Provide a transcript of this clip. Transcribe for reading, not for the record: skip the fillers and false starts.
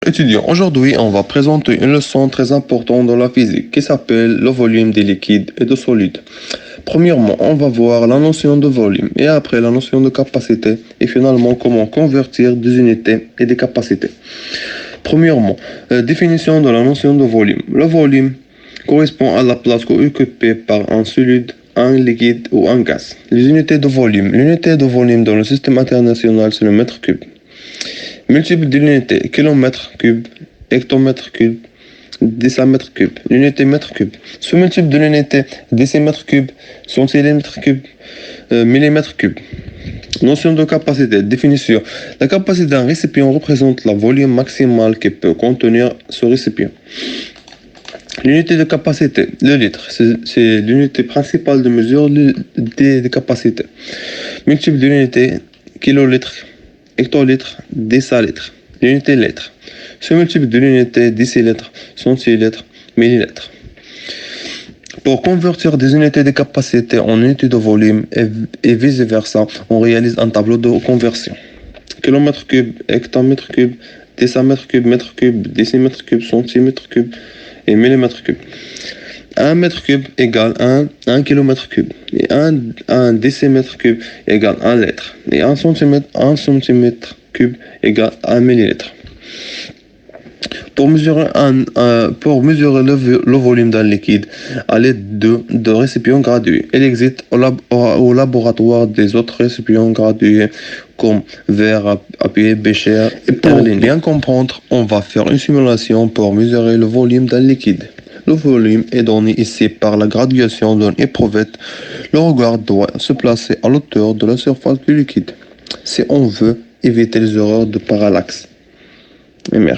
Étudiants, aujourd'hui, on va présenter une leçon très importante dans la physique qui s'appelle le volume des liquides et de solides. Premièrement, on va voir la notion de volume et après la notion de capacité et finalement comment convertir des unités et des capacités. Premièrement, définition de la notion de volume. Le volume correspond à la place occupée par un solide, un liquide ou un gaz. Les unités de volume. L'unité de volume dans le système international, c'est le mètre cube. Multiple d'unités, kilomètre cube, hectomètre cube, décimètre cube, l'unité mètre cube. Ce multiple de l'unité décimètre cube, centimètre cube, millimètre cube. Notion de capacité, définition. La capacité d'un récipient représente le volume maximal que peut contenir ce récipient. L'unité de capacité, le litre, c'est l'unité principale de mesure des capacités. Multiple d'unités, kilolitre, hectolitre, décilitre. L'unité litre. Ce multiple de l'unité décilitre, centilitre, millilitre. Pour convertir des unités de capacité en unités de volume et vice-versa, on réalise un tableau de conversion. Kilomètre cube, hectomètre cube, décimètre cube, mètre cube, décimètre cube, centimètre cube et millimètre cube. 1 mètre cube égale 1 kilomètre cube. Et 1 décimètre cube égale 1 litre. Et 1 centimètre cube égale 1 millilitre. Pour mesurer le volume d'un liquide à l'aide de récipients gradués, il existe au laboratoire des autres récipients gradués comme verre, papier, bécher et pour bien comprendre, on va faire une simulation pour mesurer le volume d'un liquide. Le volume est donné ici par la graduation d'une éprouvette. Le regard doit se placer à l'auteur de la surface du liquide si on veut éviter les erreurs de parallaxe. Et merci.